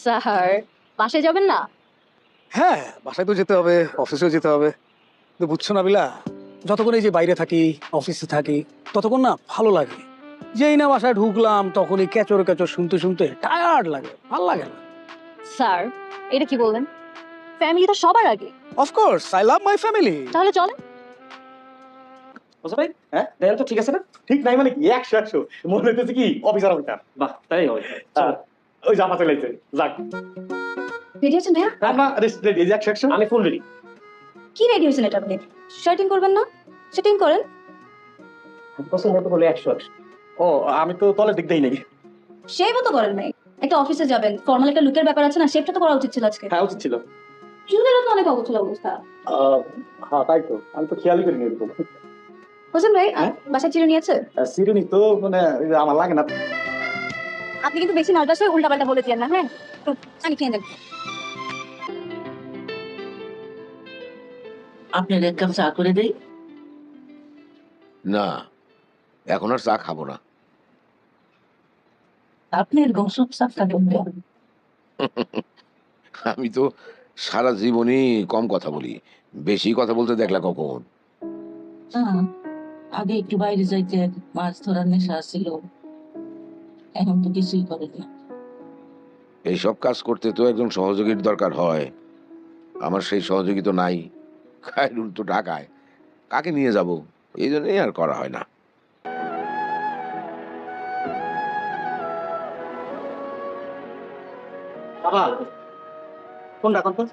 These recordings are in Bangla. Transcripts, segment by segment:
স্যার বাসায় যাবেন না? হ্যাঁ, বাসায় তো যেতে হবে, অফিসেও যেতে হবে। কিন্তু বুঝছো না বিলা, যতক্ষণ এই যে বাইরে থাকি, অফিসে থাকি, ততক্ষণ না ভালো লাগে। যেই না বাসায় ঢুকলাম তখনই ক্যাচর ক্যাচর শুনতে শুনতে টায়ার্ড লাগে, ভালো লাগে না। স্যার এটা কি বললেন? ফ্যামিলি তো সবার আগে। Of course I love my family. তাহলে চলেন। বুঝতে ভাই, হ্যাঁ দেখেন তো ঠিক আছে না? ঠিক নাই মানে কি 100 মনে হইতেছে কি অফিসার অফিসার। বাহ তাই হয়। ওই জামা চলে যাচ্ছে যাক। রেডি আছেন ভাইয়া? আমরা রেডি 100 আমি ফুল রেডি। কি রেডি হয়েছেন এটা আপনি? শার্টিং করবেন না? শার্টিং করেন। পছন্দ তো বলে 100 ও আমি তো তলে দিক দেই নাই। শেভ তো করেন নাই। একটা অফিসে যাবেন, ফর্মাল একটা লুকের ব্যাপার আছে না, শেভটা তো করা উচিত ছিল আজকে। হ্যাঁ উচিত ছিল। চুলেরও তো অনেক অবস্থা অবস্থা। হ্যাঁ তাই তো, আমি তো খেয়ালই করিনি এরকম। হোসেন ভাই বাসায় চিরুনি নিয়েছে? সিরুনি তো মানে আমার লাগে না। আপনি কিন্তু বেশি নার্ভাস হয়ে উল্টাপাল্টা বলে দিয়েন না, হ্যাঁ? আমি খেয়ে নেব। আপনার এক কাপ চা করে দেই? না, এখন আর চা খাবো না। আপনি এরকম চুপচাপ থাকেন কেন? আমি তো সারা জীবনই কম কথা বলি, বেশি কথা বলতে দেখলা কখন? আগে একটু বাইরে যাইতেন, মাছ ধরার নেশা ছিল, এখন তো কিছুই করেন না। এইসব কাজ করতে তো একজন সহযোগীর দরকার হয়। আমার সেই সহযোগী তো নাই। খায়রুল তো ঢাকায়, কাকে নিয়ে যাব? এই জন্যই আর করা হয় না। বাবা কোন রাখুন তো।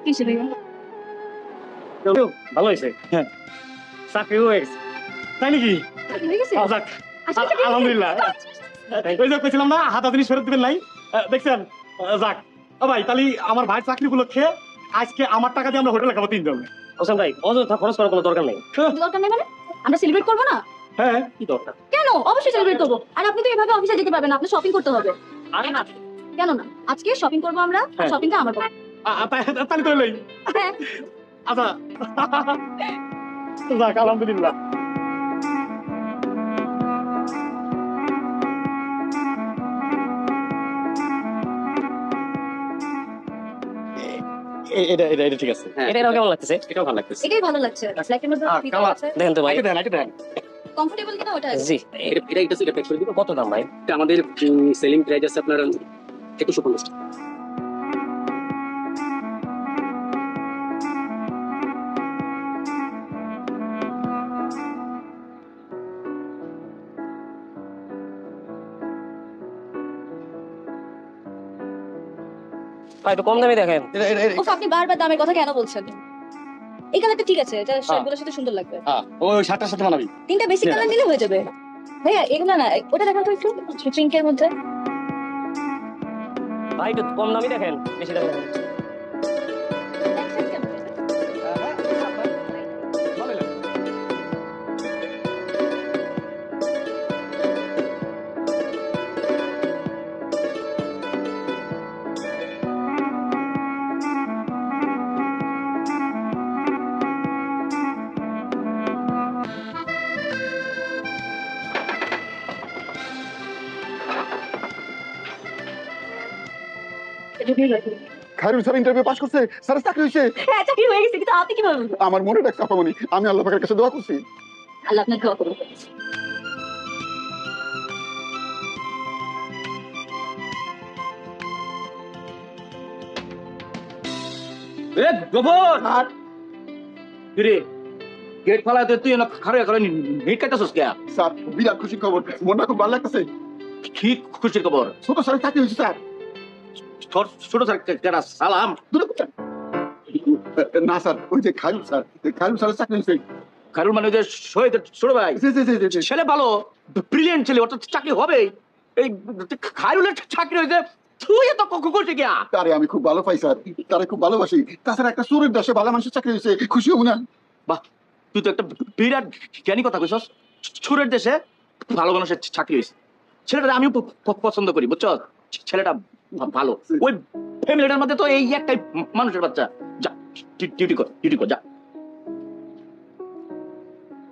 কিসে ভাইয়া? ভালো হয়েছে, হ্যাঁ চাকরি হয়ে গেছে। তাই নাকি? হয়ে গেছে? যাক আচ্ছা, ঠিক আছে। আলহামদুলিল্লাহ। ওই যে কইছিলাম না হাতা জিনিস ফেরত দিবেন নাই, দেখছেন? যাক ও ভাই, তাহলে আমার ভাইয়ের চাকরি উপলক্ষে আজকে আমার টাকা দিয়ে আমরা হোটেলে খাবো 3 জন। হোসেন ভাই অযথা খরচ করার কোনো দরকার নেই। দরকার নেই মানে? আমরা সেলিব্রেট করবো না? হ্যাঁ কি দরকার? কেন? অবশ্যই সেলিব্রেট করবো। আর আপনি তো এভাবে অফিসে যেতে পারবেন না, আপনি শপিং করতে হবে। আরে না কেন না? আজকে শপিং করবো আমরা, হ্যাঁ। শপিংটা আমার করবো। তাহলে তো লই। হ্যাঁ। আচ্ছা যাক আলহামদুলিল্লাহ। এটা এটা এটা ঠিক আছে। এটা কেমন লাগতেছে? এটাও ভালো লাগতেছে। এটাই ভালো লাগছে। ব্ল্যাকের মধ্যে ফিতা আছে। দেখেন তো ভাই, এটা দেন। কমফোর্টেবল কিনা ওটা? জি এটা একটু সিলেক্ট করে দিব। কত দাম ভাই? এটা আমাদের সেলিং প্রাইস আছে আপনার 2150 টাকা। ভাই একটু কম দামে দেখেন। ওফ, আপনি বারবার দামের কথা কেন বলছেন? এই কালারটা ঠিক আছে, এটা শার্টগুলোর সাথে সুন্দর লাগবে। ওই শার্টটার সাথে মানাবি। তিনটা বেসিক কালার নিলে হয়ে যাবে। ভাইয়া এগুলো না, ওটা দেখান তো একটু পিঙ্কের মধ্যে। ভাই একটু কম দামি দেখেন, বেশি দামি দেখেন। খায়রুল স্যার ইন্টারভিউ পাস করছে, স্যার চাকরি হয়েছে। হ্যাঁ, চাকরি হয়ে গেছে, কিন্তু আপনি কিভাবে বলবেন? আমার মনে রাখছে আপামনি, আমি আল্লাহ পাকের কাছে দোয়া করছি। আল্লাহ আপনাকে দোয়া করুন। এ গোবর কিরে গেট ফালা তুই না খারে করে নিট কাটছস কে? স্যার বিরাট খুশি খবর, মনটা খুব ভালো লাগতেছে। কি খুশির খবর? ছোট স্যার চাকরি হয়েছে স্যার। ছোট স্যার কেডা সালাম? না স্যার, ওই যে খায়রুল স্যার, খায়রুল স্যারের চাকরি হয়েছে। খায়রুল মানে ওই যে শহীদ ছোট ভাই জি, জি, জি, জি, জি। ছেলে ভালো, ব্রিলিয়েন্ট ছেলে, ওর তো চাকরি হবেই। এই খায়রুলের চাকরি হয়েছে, তুই এত খুশি কে? তারে আমি খুব ভালো পাই স্যার, তারে খুব ভালোবাসি। তাছাড়া একটা চোরের দেশে ভালো মানুষের চাকরি হয়েছে, খুশি হবো না? বাহ, তুই তো একটা বিরাট জ্ঞানী কথা কইছস। ছুরের দেশে ভালো মানুষের চাকরি হয়েছে। ছেলেটা আমিও পছন্দ করি, বুঝছ? ছেলেটা ভালো। ওই ফ্যামিলিটার মধ্যে তো এই একটাই মানুষের বাচ্চা। যা ডিউটি কর যা।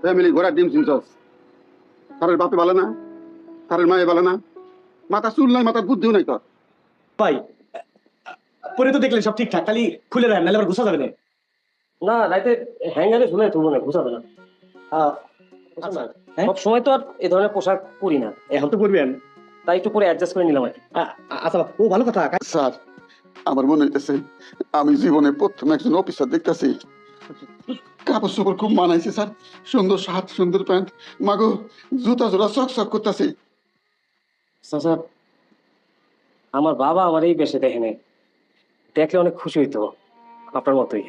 ফ্যামিলি ঘোড়ার ডিম চিনছস, স্যারের বাপে ভালো না? তার মায়ে বলে না মাথা চুল নাই মাথার বুদ্ধিও নাই তোর। ভাই পরে তো দেখলেন সব ঠিকঠাক, খালি খুলে দেন নাহলে আবার ঘুষা যাবে না। না রাইতে হ্যাঙ্গারে ঝুলে তুলবো না, ঘুষাবে না। আচ্ছা, সব সময় তো আর এই ধরনের পোশাক পরি না, এখন তো করবেন। তাই একটু পরে অ্যাডজাস্ট করে নিলাম আর কি। আচ্ছা, ও ভালো কথা। স্যার আমার মনে হইতেছে আমি জীবনে প্রথম একজন অফিসার দেখতেছি। কাপড় চোপড় খুব মানাইছে স্যার, সুন্দর শার্ট সুন্দর প্যান্ট, মাগো জুতা জোড়া চক চক করতেছে। চাচা, আমার বাবা আমার এই বেশে দেখে নেই, দেখলে অনেক খুশি হইতো আপনার মতোই।